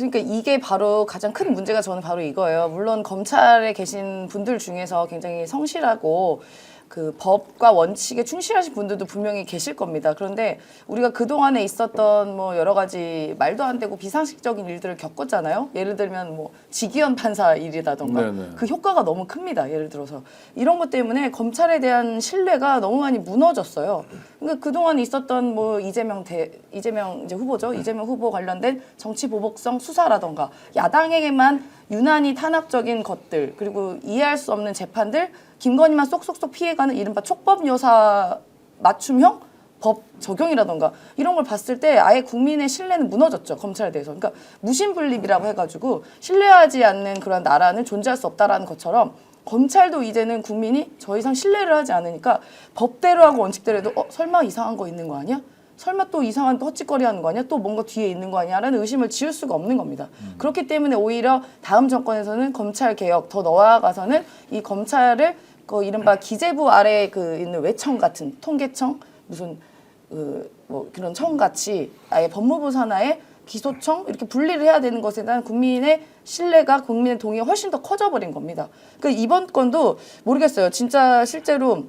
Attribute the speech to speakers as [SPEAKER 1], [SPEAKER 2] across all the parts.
[SPEAKER 1] 그러니까 이게 바로 가장 큰 문제가 저는 바로 이거예요. 물론 검찰에 계신 분들 중에서 굉장히 성실하고 그 법과 원칙에 충실하신 분들도 분명히 계실 겁니다. 그런데 우리가 그동안에 있었던 뭐 여러 가지 말도 안 되고 비상식적인 일들을 겪었잖아요. 예를 들면 뭐 지기현 판사 일이라던가
[SPEAKER 2] 네네.
[SPEAKER 1] 그 효과가 너무 큽니다. 예를 들어서 이런 것 때문에 검찰에 대한 신뢰가 너무 많이 무너졌어요. 그러니까 그동안 있었던 뭐 이재명 이제 후보죠. 이재명 후보 관련된 정치 보복성 수사라던가 야당에게만 유난히 탄압적인 것들 그리고 이해할 수 없는 재판들 김건희만 쏙쏙쏙 피해가는 이른바 촉법 여사 맞춤형 법 적용이라던가 이런 걸 봤을 때 아예 국민의 신뢰는 무너졌죠. 검찰에 대해서. 그러니까 무신분립이라고 해가지고 신뢰하지 않는 그런 나라는 존재할 수 없다라는 것처럼 검찰도 이제는 국민이 더 이상 신뢰를 하지 않으니까 법대로 하고 원칙대로 해도 설마 이상한 거 있는 거 아니야? 설마 또 이상한 또 헛짓거리 하는 거 아니야? 또 뭔가 뒤에 있는 거 아니야? 라는 의심을 지을 수가 없는 겁니다. 그렇기 때문에 오히려 다음 정권에서는 검찰 개혁 더 나아가서는 이 검찰을 그 이른바 기재부 아래에 그 있는 외청 같은 통계청 무슨 뭐 그런 청 같이 아예 법무부 산하에 기소청 이렇게 분리를 해야 되는 것에 대한 국민의 신뢰가 국민의 동의가 훨씬 더 커져버린 겁니다. 그러니까 이번 건도 모르겠어요. 진짜 실제로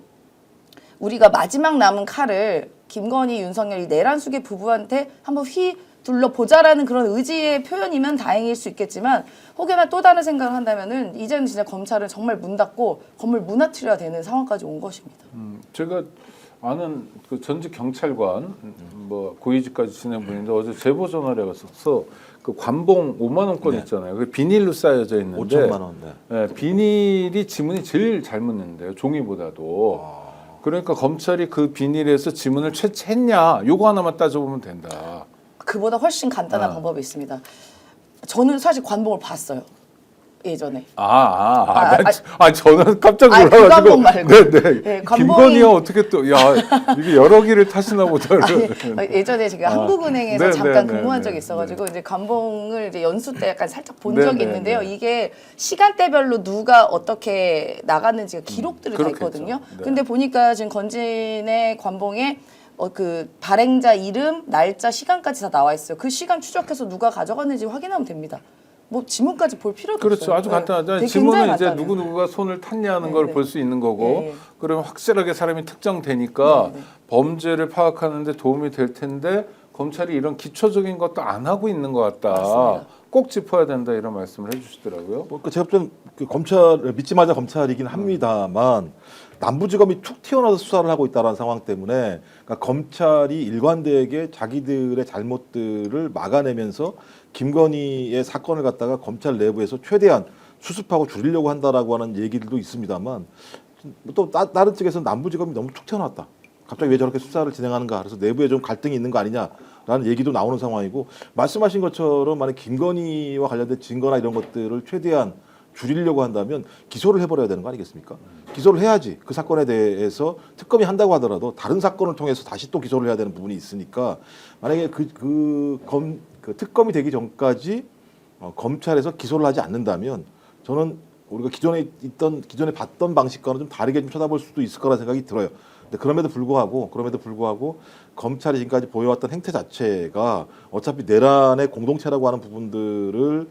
[SPEAKER 1] 우리가 마지막 남은 칼을 김건희, 윤석열 이 내란숙의 부부한테 한번 휘둘러보자라는 그런 의지의 표현이면 다행일 수 있겠지만 혹여나 또 다른 생각을 한다면은 이제는 진짜 검찰은 정말 문 닫고 건물 무너뜨려야 되는 상황까지 온 것입니다.
[SPEAKER 2] 제가 아는 그 전직 경찰관 뭐 고위직까지 지낸 분인데 어제 제보 전화를 해서 그 관봉 5만 원권 있잖아요. 그 비닐로 쌓여져 있는데
[SPEAKER 3] 5천만 원.
[SPEAKER 2] 네, 비닐이 지문이 제일 잘 묻는데요. 종이보다도. 그러니까 검찰이 그 비닐에서 지문을 채취했냐 요거 하나만 따져보면 된다.
[SPEAKER 1] 그보다 훨씬 간단한 방법이 있습니다. 저는 사실 관봉을 봤어요. 예전에.
[SPEAKER 2] 저는 깜짝
[SPEAKER 1] 그
[SPEAKER 2] 놀라가지고.
[SPEAKER 1] 관봉 말고.
[SPEAKER 2] 네네.
[SPEAKER 1] 네,
[SPEAKER 2] 김건희가 어떻게 또, 이게 여러 기를 타시나 보다.
[SPEAKER 1] 예전에 제가 한국은행에서
[SPEAKER 2] 네,
[SPEAKER 1] 잠깐
[SPEAKER 2] 네,
[SPEAKER 1] 근무한
[SPEAKER 2] 네,
[SPEAKER 1] 적이
[SPEAKER 2] 네.
[SPEAKER 1] 있어가지고 이제 관봉을 이제 연수 때 약간 살짝 본
[SPEAKER 2] 네,
[SPEAKER 1] 적이
[SPEAKER 2] 네,
[SPEAKER 1] 있는데요.
[SPEAKER 2] 네.
[SPEAKER 1] 이게 시간대별로 누가 어떻게 나갔는지가 기록들이 다
[SPEAKER 2] 그렇겠죠.
[SPEAKER 1] 있거든요.
[SPEAKER 2] 네.
[SPEAKER 1] 근데 보니까 지금 건진의 관봉에 그 발행자 이름, 날짜, 시간까지 다 나와 있어요. 그 시간 추적해서 누가 가져갔는지 확인하면 됩니다. 뭐 지문까지 볼 필요도
[SPEAKER 2] 그렇죠.
[SPEAKER 1] 없어요.
[SPEAKER 2] 아주 간단하죠.
[SPEAKER 1] 되게
[SPEAKER 2] 지문은
[SPEAKER 1] 굉장히
[SPEAKER 2] 이제
[SPEAKER 1] 간단해요.
[SPEAKER 2] 누구가 손을 탔냐는
[SPEAKER 1] 네,
[SPEAKER 2] 걸
[SPEAKER 1] 네.
[SPEAKER 2] 볼 수 있는 거고,
[SPEAKER 1] 네.
[SPEAKER 2] 그러면 확실하게 사람이 특정되니까
[SPEAKER 1] 네, 네.
[SPEAKER 2] 범죄를 파악하는데 도움이 될 텐데 검찰이 이런 기초적인 것도 안 하고 있는 것 같다.
[SPEAKER 1] 맞습니다.
[SPEAKER 2] 꼭 짚어야 된다 이런 말씀을 해주시더라고요.
[SPEAKER 3] 제가 좀 검찰 믿지 말자 검찰이긴 합니다만 남부지검이 툭 튀어나와서 수사를 하고 있다는 상황 때문에 그러니까 검찰이 일관되게 자기들의 잘못들을 막아내면서 김건희의 사건을 갖다가 검찰 내부에서 최대한 수습하고 줄이려고 한다라고 하는 얘기들도 있습니다만 또 다른 측에서는 남부지검이 너무 툭 튀어나왔다. 갑자기 왜 저렇게 수사를 진행하는가? 그래서 내부에 좀 갈등이 있는 거 아니냐라는 얘기도 나오는 상황이고 말씀하신 것처럼 만약 김건희와 관련된 증거나 이런 것들을 최대한 줄이려고 한다면 기소를 해버려야 되는 거 아니겠습니까? 기소를 해야지 그 사건에 대해서 특검이 한다고 하더라도 다른 사건을 통해서 다시 또 기소를 해야 되는 부분이 있으니까 만약에 그 특검이 되기 전까지 검찰에서 기소를 하지 않는다면 저는 우리가 기존에 봤던 방식과는 좀 다르게 좀 쳐다볼 수도 있을 거라는 생각이 들어요. 근데 그럼에도 불구하고 검찰이 지금까지 보여왔던 행태 자체가 어차피 내란의 공동체라고 하는 부분들을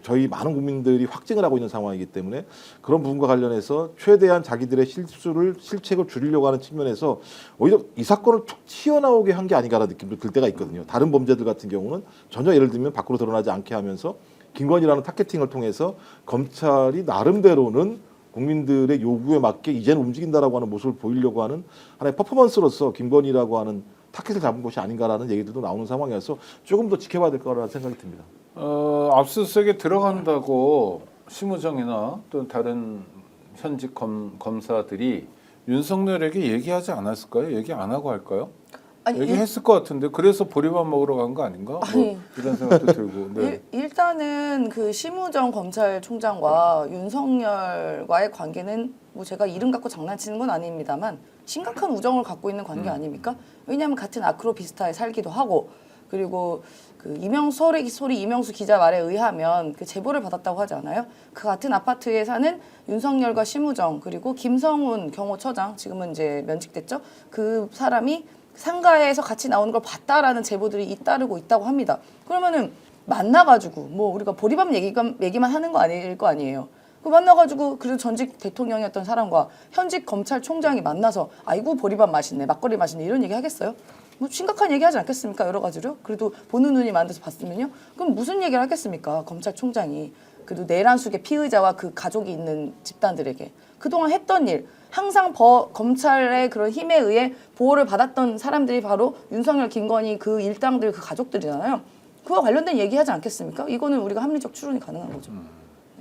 [SPEAKER 3] 저희 많은 국민들이 확증을 하고 있는 상황이기 때문에 그런 부분과 관련해서 최대한 자기들의 실책을 줄이려고 하는 측면에서 오히려 이 사건을 툭 튀어나오게 한 게 아닌가라는 느낌도 들 때가 있거든요. 다른 범죄들 같은 경우는 전혀 예를 들면 밖으로 드러나지 않게 하면서 김건희라는 타겟팅을 통해서 검찰이 나름대로는 국민들의 요구에 맞게 이제는 움직인다라고 하는 모습을 보이려고 하는 하나의 퍼포먼스로서 김건희라고 하는 타겟을 잡은 것이 아닌가라는 얘기들도 나오는 상황이어서 조금 더 지켜봐야 될 거라는 생각이 듭니다.
[SPEAKER 2] 압수수색에 들어간다고 심우정이나 또 다른 현직 검사들이 윤석열에게 얘기하지 않았을까요? 얘기 안 하고 할까요?
[SPEAKER 1] 아니,
[SPEAKER 2] 얘기했을 것 같은데 그래서 보리밥 먹으러 간 거 아닌가? 뭐 이런 생각도 들고. 네.
[SPEAKER 1] 일단은 그 심우정 검찰총장과 윤석열과의 관계는 뭐 제가 이름 갖고 장난치는 건 아닙니다만 심각한 우정을 갖고 있는 관계 아닙니까? 왜냐하면 같은 아크로비스타에 살기도 하고 그리고 그 이명수 기자 말에 의하면 그 제보를 받았다고 하지 않아요? 그 같은 아파트에 사는 윤석열과 심우정 그리고 김성훈 경호처장 지금은 이제 면직됐죠? 그 사람이 상가에서 같이 나오는 걸 봤다라는 제보들이 잇따르고 있다고 합니다. 그러면은 만나가지고 뭐 우리가 보리밥 얘기만 하는 거 아닐 거 아니에요. 그 만나가지고 그래도 전직 대통령이었던 사람과 현직 검찰총장이 만나서 아이고 보리밥 맛있네, 막걸리 맛있네 이런 얘기 하겠어요? 뭐 심각한 얘기 하지 않겠습니까? 여러 가지로. 그래도 보는 눈이 많아서 봤으면요. 그럼 무슨 얘기를 하겠습니까? 검찰총장이. 그래도 내란 속의 피의자와 그 가족이 있는 집단들에게 그동안 했던 일, 항상 검찰의 그런 힘에 의해 보호를 받았던 사람들이 바로 윤석열, 김건희 그 일당들 그 가족들이잖아요. 그와 관련된 얘기하지 않겠습니까? 이거는 우리가 합리적 추론이 가능한 거죠.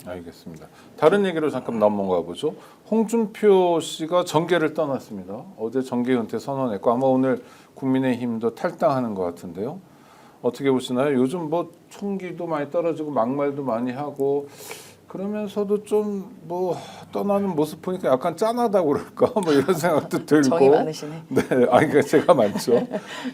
[SPEAKER 2] 알겠습니다. 다른 얘기로 잠깐 넘어가 보죠. 홍준표 씨가 정계를 떠났습니다. 어제 정계 은퇴 선언했고 아마 오늘 국민의힘도 탈당하는 것 같은데요. 어떻게 보시나요? 요즘 뭐 총기도 많이 떨어지고 막말도 많이 하고 그러면서도 좀 뭐 떠나는 모습 보니까 약간 짠하다고 그럴까 뭐 이런 생각도 들고.
[SPEAKER 1] 정이 많으시네.
[SPEAKER 2] 네, 아니 그러니까 제가 많죠.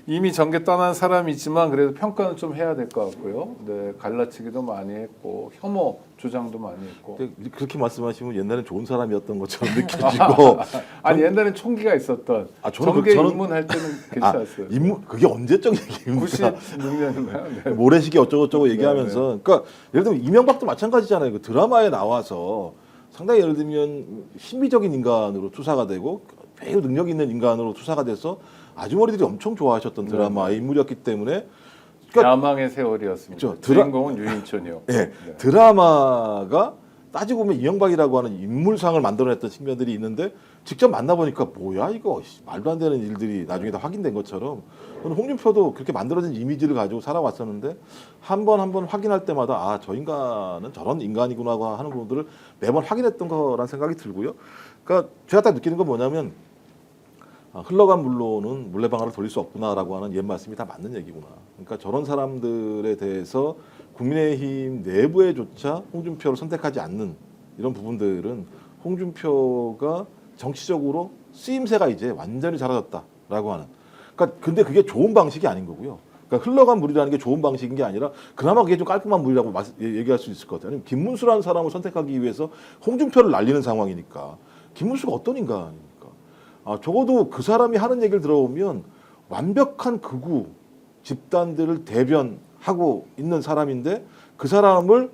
[SPEAKER 2] 이미 정계 떠난 사람이지만 그래도 평가는 좀 해야 될 것 같고요. 네, 갈라치기도 많이 했고 혐오 주장도 많이 했고.
[SPEAKER 3] 근데 그렇게 말씀하시면 옛날엔 좋은 사람이었던 것처럼 느껴지고
[SPEAKER 2] 아니 옛날엔 총기가 있었던 정계 입문할 때는 괜찮았어요.
[SPEAKER 3] 그게 언제적 얘기입니까?
[SPEAKER 2] 96년인가요? 네.
[SPEAKER 3] 모래시계 어쩌고저쩌고 얘기하면서
[SPEAKER 2] 네, 네.
[SPEAKER 3] 그러니까 예를 들면 이명박도 마찬가지잖아요. 그 드라마에 나와서 상당히 예를 들면 신비적인 인간으로 투사가 되고 매우 능력 있는 인간으로 투사가 돼서 아주머니들이 엄청 좋아하셨던 드라마의 인물이었기 때문에 그러니까
[SPEAKER 2] 야망의 세월이었습니다.
[SPEAKER 3] 그렇죠.
[SPEAKER 2] 주인공은 유인촌이요.
[SPEAKER 3] 예,
[SPEAKER 2] 네.
[SPEAKER 3] 드라마가 따지고 보면 이명박이라고 하는 인물상을 만들어냈던 측면들이 있는데 직접 만나보니까 뭐야 이거 말도 안 되는 일들이 나중에 다 확인된 것처럼 저는 홍준표도 그렇게 만들어진 이미지를 가지고 살아왔었는데 한 번 확인할 때마다 아, 저 인간은 저런 인간이구나 하는 부분들을 매번 확인했던 거란 생각이 들고요. 그러니까 제가 딱 느끼는 건 뭐냐면 흘러간 물로는 물레방아를 돌릴 수 없구나라고 하는 옛 말씀이 다 맞는 얘기구나. 그러니까 저런 사람들에 대해서 국민의힘 내부에조차 홍준표를 선택하지 않는 이런 부분들은 홍준표가 정치적으로 쓰임새가 이제 완전히 사라졌다라고 하는. 그러니까 근데 그게 좋은 방식이 아닌 거고요. 그러니까 흘러간 물이라는 게 좋은 방식인 게 아니라 그나마 그게 좀 깔끔한 물이라고 얘기할 수 있을 것 같아요. 아니면 김문수라는 사람을 선택하기 위해서 홍준표를 날리는 상황이니까 김문수가 어떤 인간입니까? 적어도 그 사람이 하는 얘기를 들어보면 완벽한 극우 집단들을 대변하고 있는 사람인데 그 사람을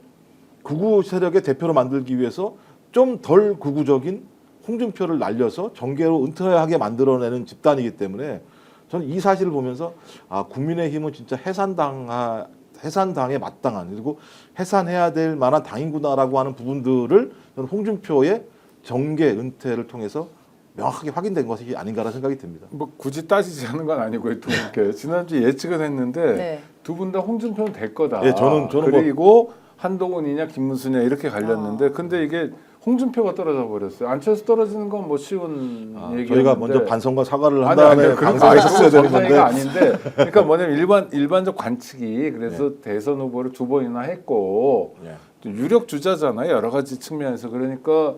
[SPEAKER 3] 극우 세력의 대표로 만들기 위해서 좀 덜 극우적인 홍준표를 날려서 정계로 은퇴하게 만들어내는 집단이기 때문에 저는 이 사실을 보면서 국민의힘은 진짜 해산당에 마땅한 그리고 해산해야 될 만한 당인구나라고 하는 부분들을 저는 홍준표의 정계 은퇴를 통해서 명확하게 확인된 것이 아닌가라는 생각이 듭니다.
[SPEAKER 2] 뭐 굳이 따지지 않은 건 아니고요. 두 분께 지난주 예측은 했는데
[SPEAKER 1] 네.
[SPEAKER 2] 두 분 다 홍준표는 될 거다.
[SPEAKER 3] 예, 저는
[SPEAKER 2] 그리고 한동훈이냐 김문수냐 이렇게 갈렸는데 근데 이게 홍준표가 떨어져 버렸어요. 안철수 떨어지는 건 뭐 쉬운 얘기였는데
[SPEAKER 3] 저희가 먼저 반성과 사가를 한
[SPEAKER 2] 아니,
[SPEAKER 3] 다음에
[SPEAKER 2] 그런
[SPEAKER 3] 방송했었어야 되는 건데
[SPEAKER 2] 가 아닌데 그러니까 뭐냐면 일반적 관측이 그래서 대선 후보를 2번이나 했고 또 유력 주자잖아요. 여러 가지 측면에서 그러니까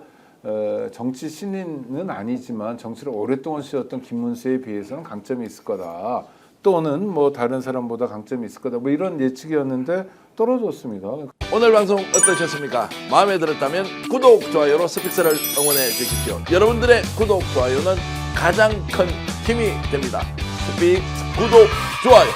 [SPEAKER 2] 정치 신인은 아니지만 정치를 오랫동안 쉬었던 김문수에 비해서는 강점이 있을 거다. 또는 뭐 다른 사람보다 강점이 있을 거다. 뭐 이런 예측이었는데 떨어졌습니다.
[SPEAKER 4] 오늘 방송 어떠셨습니까? 마음에 들었다면 구독, 좋아요로 스픽스를 응원해 주십시오. 여러분들의 구독, 좋아요는 가장 큰 힘이 됩니다. 스픽 구독, 좋아요.